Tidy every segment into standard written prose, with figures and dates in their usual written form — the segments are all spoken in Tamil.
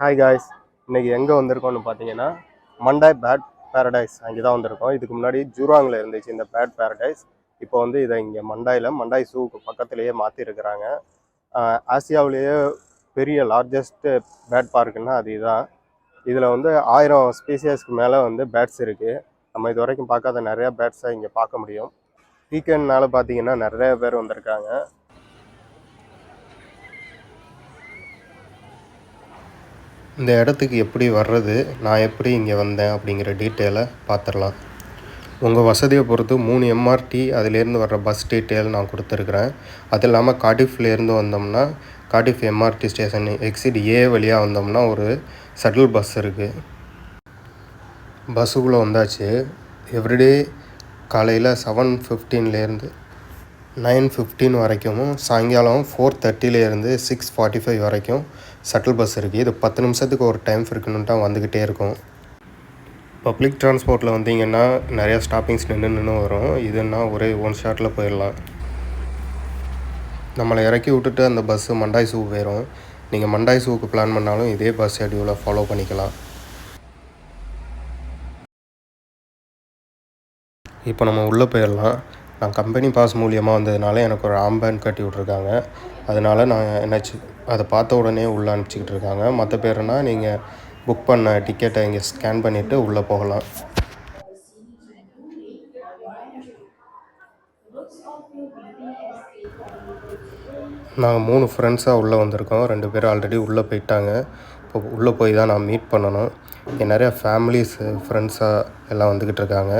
ஹாய் காய்ஸ், இன்னைக்கு எங்கே வந்திருக்கோம்னு பார்த்தீங்கன்னா மண்டாய் பேட் பேரடைஸ் அங்கே தான் வந்திருக்கோம். இதுக்கு முன்னாடி ஜூராங்கில் இருந்துச்சு இந்த பேட் பேரடைஸ். இப்போ வந்து இதை இங்கே மண்டாய் ஜூக்கு பக்கத்துலேயே மாற்றிருக்கிறாங்க. ஆசியாவிலேயே பெரிய லார்ஜஸ்ட் பேட் பார்க்குன்னா அது இதுதான். இதில் வந்து 1000 ஸ்பீசியஸ்க்கு மேலே வந்து பேட்ஸ் இருக்குது. நம்ம இது வரைக்கும் பார்க்காத நிறையா பேட்ஸை இங்கே பார்க்க முடியும். வீக்கெண்ட்னால பார்த்தீங்கன்னா நிறைய பேர் வந்திருக்காங்க. இந்த இடத்துக்கு எப்படி வர்றது, நான் எப்படி இங்கே வந்தேன் அப்படிங்கிற டீட்டெயிலை பார்த்துடலாம். உங்கள் வசதியை பொறுத்து 3 எம்ஆர்டி அதிலேருந்து வர்ற பஸ் டீட்டெயில் நான் கொடுத்துருக்குறேன். அது இல்லாமல் கார்டிஃப்லேருந்து வந்தோம்னா கார்டிஃப் எம்ஆர்டி ஸ்டேஷன் எக்ஸிட் ஏ வழியாக வந்தோம்னா ஒரு ஷட்டில் பஸ் இருக்குது. பஸ்ஸுக்குள்ளே வந்தாச்சு. எவ்ரிடே காலையில் 7:15லேருந்து 9:15 வரைக்கும், சாயங்காலம் 4:30லேருந்து 6:45 வரைக்கும் ஷட்டில் பஸ் இருக்குது. இது 10 நிமிஷத்துக்கு ஒரு டைம் இருக்குன்னுட்டா வந்துக்கிட்டே இருக்கும். பப்ளிக் டிரான்ஸ்போர்ட்டில் வந்தீங்கன்னா நிறையா ஸ்டாப்பிங்ஸ் நின்று வரும். இதுன்னா ஒரே ஒன் ஷாட்டில் போயிடலாம். நம்மளை இறக்கி விட்டுட்டு அந்த பஸ்ஸு மண்டாய் ஜூ போயிடும். நீங்கள் மண்டாய் ஜூக்கு பிளான் பண்ணாலும் இதே பஸ் ஷெட்யூலை ஃபாலோ பண்ணிக்கலாம். இப்போ நம்ம உள்ளே போயிடலாம். நான் கம்பெனி பாஸ் மூலியமாக வந்ததுனால எனக்கு ஒரு ஆம்பேண்ட் கட்டி விட்ருக்காங்க. அதனால் நான் என்னாச்சு அதை பார்த்த உடனே உள்ளே அனுப்பிச்சிக்கிட்டு இருக்காங்க. மற்ற பேருனா நீங்கள் புக் பண்ண டிக்கெட்டை இங்கே ஸ்கேன் பண்ணிவிட்டு உள்ளே போகலாம். நாங்கள் 3 ஃப்ரெண்ட்ஸாக உள்ளே வந்திருக்கோம். 2 பேர் ஆல்ரெடி உள்ளே போயிட்டாங்க. இப்போ உள்ளே போய் தான் நான் மீட் பண்ணணும். இங்கே நிறையா ஃபேமிலிஸு ஃப்ரெண்ட்ஸாக எல்லாம் வந்துக்கிட்டு இருக்காங்க.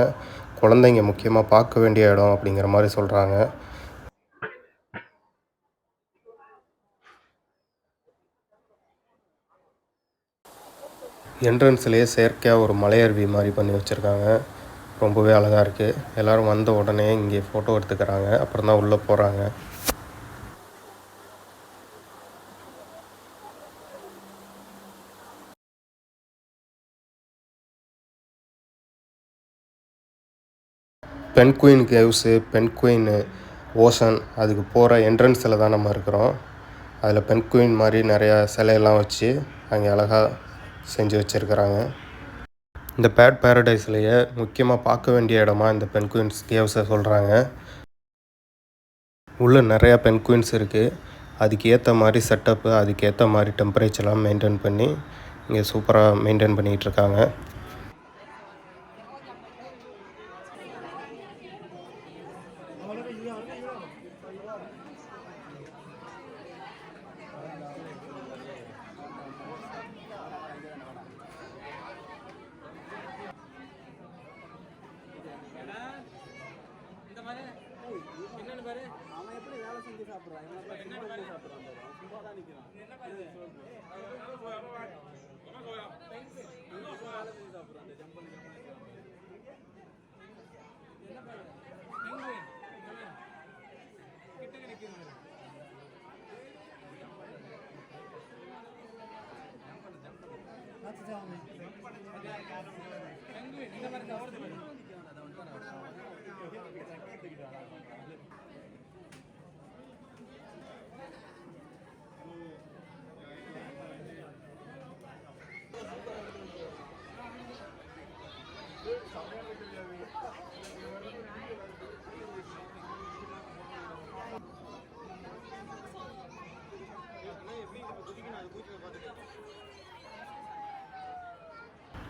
குழந்தைங்க முக்கியமாக பார்க்க வேண்டிய இடம் அப்படிங்கிற மாதிரி சொல்கிறாங்க. என்ட்ரன்ஸ்லேயே செயற்கையாக ஒரு மலையருவி மாதிரி பண்ணி வச்சுருக்காங்க. ரொம்பவே அழகாக இருக்குது. எல்லோரும் வந்த உடனே இங்கே ஃபோட்டோ எடுத்துக்கிறாங்க. அப்புறம் தான் உள்ளே போகிறாங்க. பென்குயின் கேவ்ஸு, பென்குயின் ஓஷன் அதுக்கு போகிற என்ட்ரன்ஸில் தான் நம்ம இருக்கிறோம். அதில் பென்குயின் மாதிரி நிறையா சிலையெல்லாம் வச்சு அங்கே அழகாக செஞ்சு வச்சுருக்கிறாங்க. இந்த பேட் பேரடைஸ்லேயே முக்கியமாக பார்க்க வேண்டிய இடமா இந்த பென்குயின்ஸ் கேவ்ஸை சொல்கிறாங்க. உள்ளே நிறையா பென்குயின்ஸ் இருக்குது. அதுக்கு ஏற்ற மாதிரி செட்டப்பு, அதுக்கு ஏற்ற மாதிரி டெம்பரேச்சர்லாம் மெயின்டைன் பண்ணி இங்கே சூப்பராக மெயின்டைன் பண்ணிகிட்ருக்காங்க.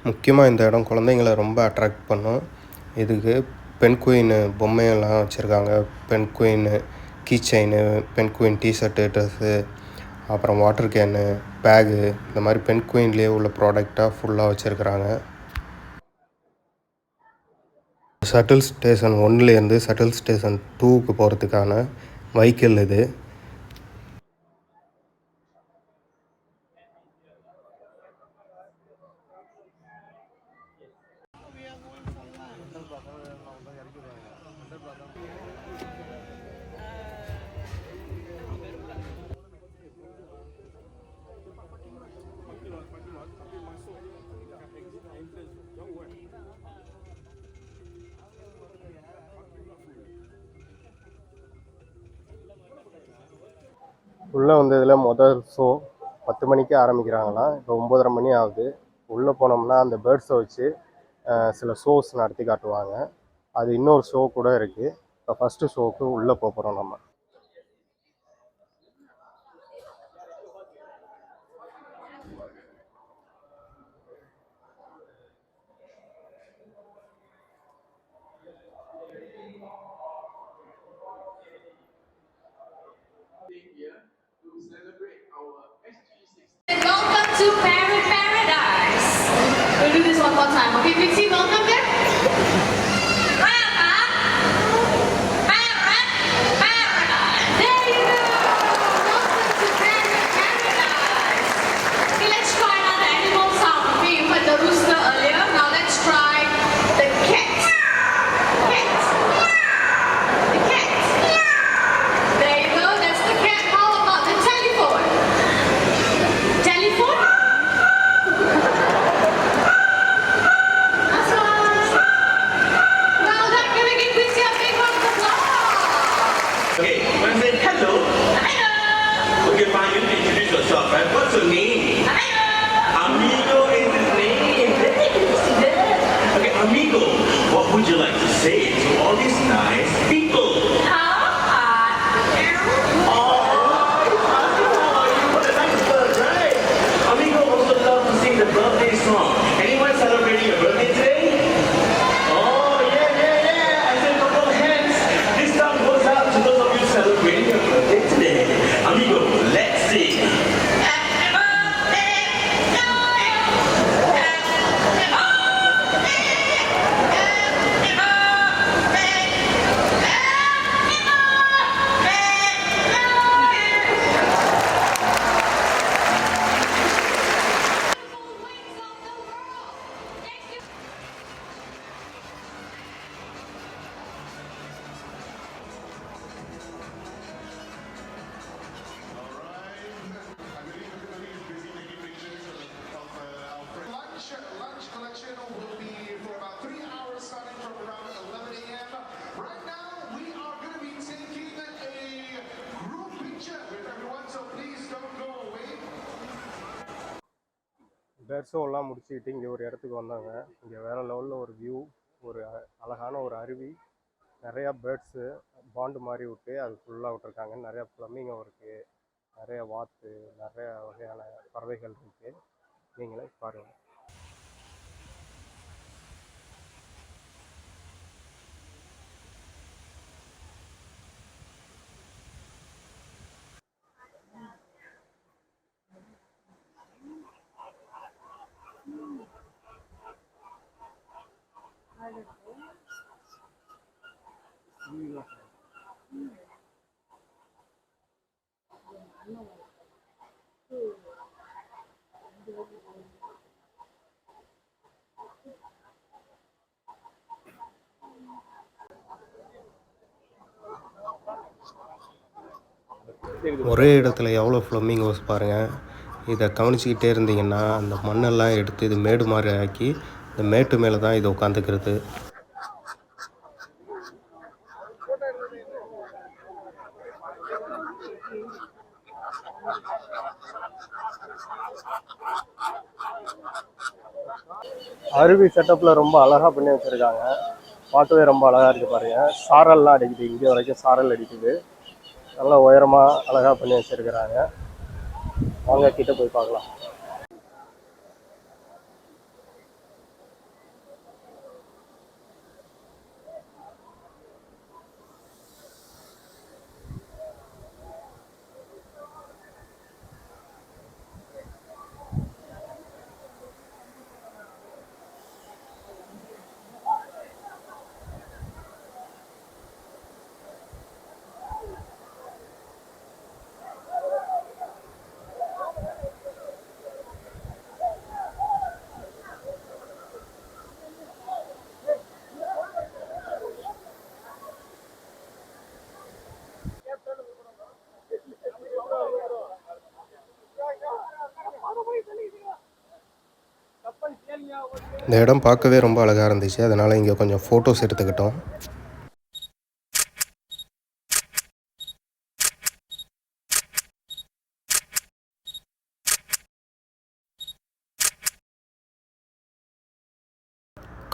முக்கியமாக இந்த இடம் குழந்தைங்களை ரொம்ப அட்ராக்ட் பண்ணும். இதுக்கு பென்குயின் பொம்மையெல்லாம் வச்சுருக்காங்க. Penguin key chain, penguin T-shirt, dress, அப்புறம் வாட்டர் கேனு, பேகு, இந்த மாதிரி பென்குயின்லேயே உள்ள ப்ராடக்டாக ஃபுல்லாக வச்சுருக்குறாங்க. ஷட்டில் ஸ்டேஷன் 1லேருந்து ஷட்டில் ஸ்டேஷன் 2க்கு போகிறதுக்கான வெஹிக்கிள் இது. உள்ளே வந்ததில் முதல் ஷோ 10 மணிக்கு ஆரம்பிக்கிறாங்களாம். இப்போ 9:30 மணி ஆகுது. உள்ளே போனோம்னா அந்த பேர்ட்ஸை வச்சு சில ஷோஸ் நடத்தி காட்டுவாங்க. அது இன்னொரு ஷோ கூட இருக்குது. இப்போ ஃபஸ்ட்டு ஷோவுக்கு உள்ளே போகிறோம் நம்ம. Welcome to Parrot Paradise. We'll do this one more time. Okay, Pixie, welcome there. Parrot, Parrot, Paradise. There you go. Welcome to Parrot Paradise. Okay, let's try another animal sound. Okay, you heard the rooster earlier. Now let's try the cat. Cat. The cat. There you go. That's the cat. How about the telephone? Telephone? That's right. Well done. Can we give Chrissy a big round of applause? Okay, when I say hello, Hello. okay, fine, you need to introduce yourself, right? What's your name? Hello. Amigo is his name. Okay, Amigo, what would you like to say to all these nice people? How are you? Oh, what a nice bird, right? Amigo also loves to sing the birthday song. Anyone celebrating your birthday today? Oh, yeah. I said couple of hands. This song goes out to those of you celebrating your birthday today. Amigo, let's sing. Happy birthday to you. Happy Lunch collection will be for about 3 hours starting from around 11 a.m. Right now, we are going to be taking a group picture with everyone, so please don't go away. Bird ஷோலாம் முடிச்சுக்கிட்டு இங்கே ஒரு இடத்துக்கு வந்தாங்க. இங்கே வேறு லெவலில் ஒரு வியூ, ஒரு அழகான ஒரு அருவி, நிறையா பேர்ட்ஸு பாண்டு மாதிரி விட்டு அது ஃபுல்லாக விட்டுருக்காங்க. நிறையா ஃப்ளமிங்கோ இருக்குது, நிறைய வாத்து, நிறைய வகையான பறவைகள் இருக்குது. நீங்களே பாருங்கள். ஒரே இடத்துல எவ்வளோ ஃப்ளமிங்கோஸ் பாருங்கள். இதை கவனிச்சிக்கிட்டே இருந்தீங்கன்னா அந்த மண்ணெல்லாம் எடுத்து இது மேடு மாதிரி ஆக்கி இந்த மேட்டு மேலே தான் இது உட்காந்துக்கிறது. அருவி செட்டப்பில் ரொம்ப அழகாக பண்ணி வச்சுருக்காங்க. பார்க்கவே ரொம்ப அழகாக இருக்குது பாருங்கள். சாரல்லாம் அடிக்குது, இங்கே வரைக்கும் சாரல் அடிக்குது. நல்லா உயரமாக அழகாக பண்ணி வச்சுருக்கிறாங்க. வாங்க கிட்ட போய் பார்க்கலாம். இந்த இடம் பார்க்கவே ரொம்ப அழகாக இருந்துச்சு. அதனால் இங்கே கொஞ்சம் ஃபோட்டோஸ் எடுத்துக்கிட்டோம்.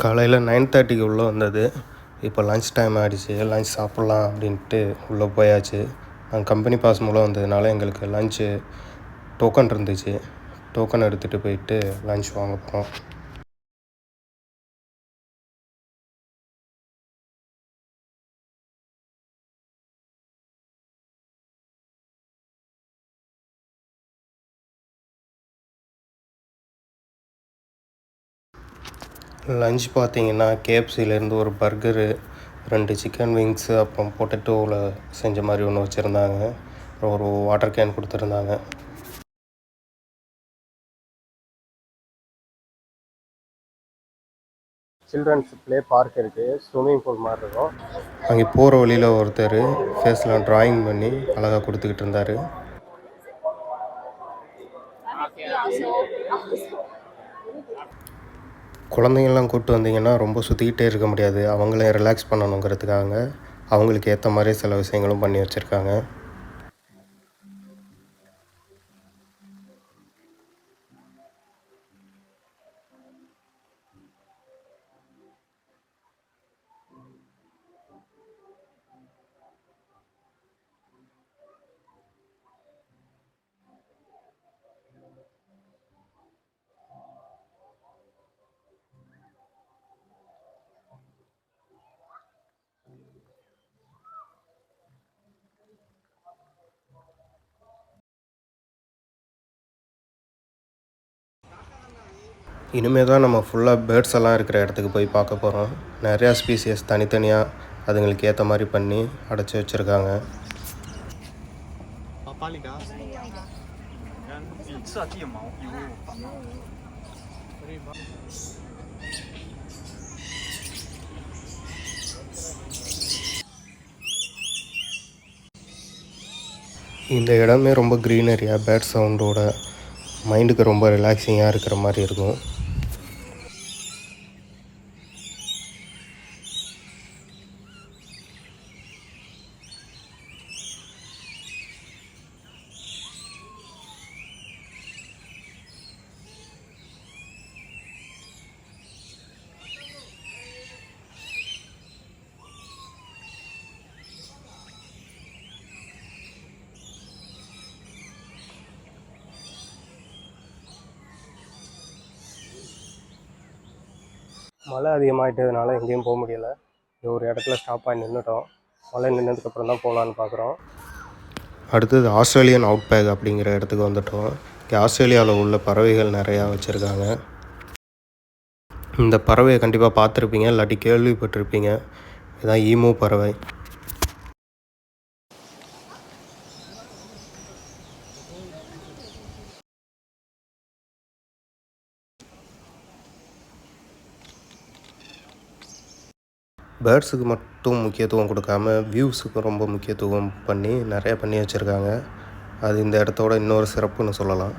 காலையில் 9:30க்கு உள்ளே வந்தது. இப்போ லன்ச் டைம் ஆகிடுச்சு. லன்ச் சாப்பிட்லாம் அப்படின்ட்டு உள்ளே போயாச்சு. நாங்கள் கம்பெனி பாஸ் மூலம் வந்ததுனால எங்களுக்கு லன்ச்சு டோக்கன் இருந்துச்சு. டோக்கன் எடுத்துகிட்டு போயிட்டு லன்ச் வாங்க போகிறோம். லன்ச் பார்த்தீங்கன்னா கேஎஃப்சிலேருந்து ஒரு பர்கரு, 2 சிக்கன் விங்ஸு, அப்புறம் பொட்டேட்டோவில் செஞ்ச மாதிரி ஒன்று வச்சுருந்தாங்க. அப்புறம் ஒரு வாட்டர் கேன் கொடுத்துருந்தாங்க. சில்ட்ரன்ஸ் ப்ளே பார்க் இருக்குது. ஸ்விம்மிங் பூல் மாதிரி இருக்கும். அங்கே போகிற வழியில் ஒருத்தர் ஃபேஸில் ட்ராயிங் பண்ணி அழகாக கொடுத்துக்கிட்டு இருந்தார். குழந்தைங்கள்லாம் கூப்பிட்டு வந்தீங்கன்னா ரொம்ப சுற்றிக்கிட்டே இருக்க முடியாது. அவங்கள ரிலாக்ஸ் பண்ணணுங்கிறதுக்காக அவங்களுக்கு ஏற்ற மாதிரி சில விஷயங்களும் பண்ணி வச்சுருக்காங்க. இனிமேல் தான் நம்ம ஃபுல்லாக பேர்ட்ஸ் எல்லாம் இருக்கிற இடத்துக்கு போய் பார்க்க போகிறோம். நிறையா ஸ்பீசியஸ் தனித்தனியாக அதுங்களுக்கு ஏற்ற மாதிரி பண்ணி அடைச்சி வச்சுருக்காங்க. இந்த இடமே ரொம்ப க்ரீனரியாக பேர்ட் சவுண்டோட மைண்டுக்கு ரொம்ப ரிலாக்ஸிங்காக இருக்கிற மாதிரி இருக்கும். மழை அதிகமாகிட்டதுனால எங்கேயும் போக முடியலை. ஒரு இடத்துல ஸ்டாப் ஆகி நின்றுட்டோம். மழை நின்றதுக்கப்புறம் தான் போகலான்னு பார்க்குறோம். அடுத்தது ஆஸ்திரேலியன் அவுட்பேக் அப்படிங்கிற இடத்துக்கு வந்துட்டோம். இங்கே ஆஸ்திரேலியாவில் உள்ள பறவைகள் நிறையா வச்சுருக்காங்க. இந்த பறவையை கண்டிப்பாக பார்த்துருப்பீங்க, இல்லாட்டி கேள்விப்பட்டிருப்பீங்க. இதுதான் ஈமு பறவை. பேர்ட்ஸுக்கு மட்டும் முக்கியத்துவம் கொடுக்காம வியூஸுக்கு ரொம்ப முக்கியத்துவம் பண்ணி நிறையா பண்ணி வச்சுருக்காங்க. அது இந்த இடத்தோட இன்னொரு சிறப்புன்னு சொல்லலாம்.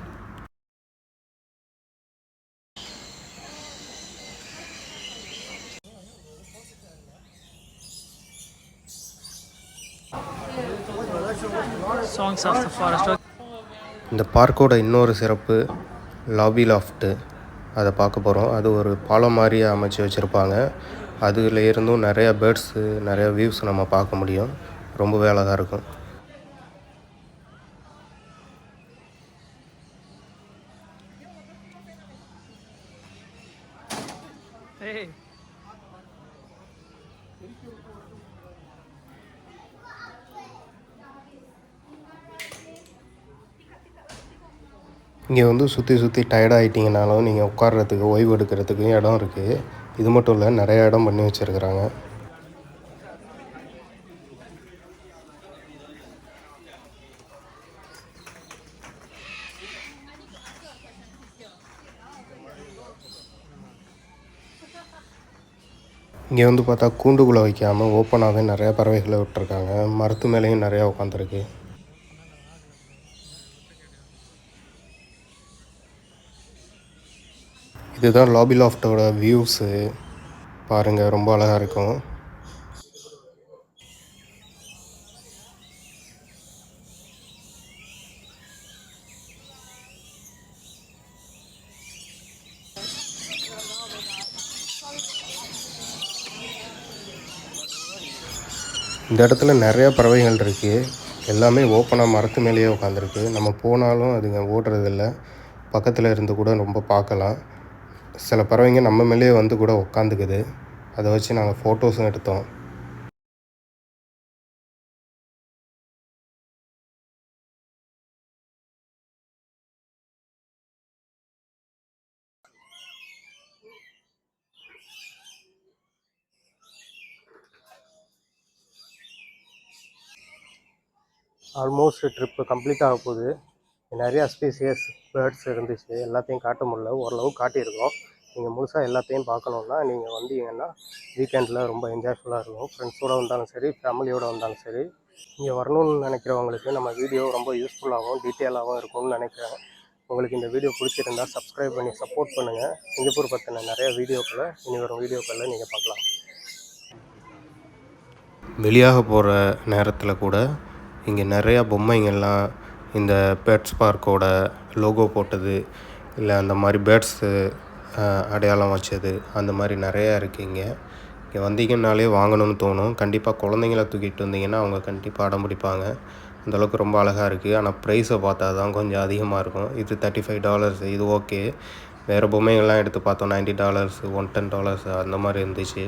இந்த பார்க்கோட இன்னொரு சிறப்பு லாபி லாஃப்ட்டு. அதை பார்க்க போகிறோம். அது ஒரு பாலம் மாதிரியே அமைச்சு வச்சுருப்பாங்க. அதில் இருந்தும் நிறையா பேர்ட்ஸு, நிறையா வியூஸ் நம்ம பார்க்க முடியும். ரொம்பவே அழகாக இருக்கும். இங்கே வந்து சுற்றி டயர்ட் ஆகிட்டிங்கனாலும் நீங்கள் உட்கார்றதுக்கு, ஓய்வு எடுக்கிறதுக்கு இடம் இருக்குது. இது மட்டும் இல்லை, நிறையா இடம் பண்ணி வச்சுருக்குறாங்க. இங்கே வந்து பார்த்தா கூண்டுக்குள்ளே வைக்காமல் ஓப்பனாகவே நிறையா பறவைகளை விட்டுருக்காங்க. மரத்து மேலேயும் நிறையா உட்காந்துருக்கு. இதுதான் லாபி லாஃப்டோட வியூஸு. பாருங்கள், ரொம்ப அழகாக இருக்கும். இந்த இடத்துல நிறையா பறவைகள் இருக்குது. எல்லாமே ஓப்பனாக மரத்து மேலேயே உட்காந்துருக்கு. நம்ம போனாலும் அதுங்க ஓடுறதில்ல. பக்கத்தில் இருந்து கூட ரொம்ப பார்க்கலாம். சில பறவைங்க நம்ம மேலேயே வந்து கூட உட்காந்துக்குது. அதை வச்சு நாங்கள் ஃபோட்டோஸும் எடுத்தோம். ஆல்மோஸ்ட் ட்ரிப்பு கம்ப்ளீட் ஆக போகுது. நிறையா ஸ்பீசியஸ் பேர்ட்ஸ் இருந்துச்சு. எல்லாத்தையும் காட்ட முடியல, ஓரளவு காட்டியிருக்கோம். நீங்கள் முழுசாக எல்லாத்தையும் பார்க்கணுன்னா நீங்கள் வந்தீங்கன்னா வீக்கெண்டில் ரொம்ப என்ஜாய்ஃபுல்லாக இருக்கும். ஃப்ரெண்ட்ஸோடு வந்தாலும் சரி, ஃபேமிலியோடு வந்தாலும் சரி. இங்கே வரணும்னு நினைக்கிறவங்களுக்கு நம்ம வீடியோ ரொம்ப யூஸ்ஃபுல்லாகவும் டீட்டெயிலாகவும் இருக்கும்னு நினைக்கிறேன். உங்களுக்கு இந்த வீடியோ பிடிச்சிருந்தா சப்ஸ்கிரைப் பண்ணி சப்போர்ட் பண்ணுங்கள். சிங்கப்பூர் பற்றின நிறைய வீடியோக்களை இனி வரும் வீடியோக்களில் நீங்கள் பார்க்கலாம். வெளியாக போகிற நேரத்தில் கூட இங்கே நிறையா பொம்மைங்கள்லாம் இந்த பேர்ட்ஸ் பார்க்கோட லோகோ போட்டது, இல்லை அந்த மாதிரி பேர்ட்ஸு அடையாளம் வச்சது, அந்த மாதிரி நிறையா இருக்குது. இங்கே வந்தீங்கன்னாலே வாங்கணும்னு தோணும். கண்டிப்பாக குழந்தைங்கள தூக்கிட்டு வந்தீங்கன்னா அவங்க கண்டிப்பாக அடம் பிடிப்பாங்க. அந்தளவுக்கு ரொம்ப அழகாக இருக்குது. ஆனால் ப்ரைஸை பார்த்தா தான் கொஞ்சம் அதிகமாக இருக்கும். இது $35, இது ஓகே. வேறு பொம்மைகள்லாம் எடுத்து பார்த்தோம் $90, $110 அந்த மாதிரி இருந்துச்சு.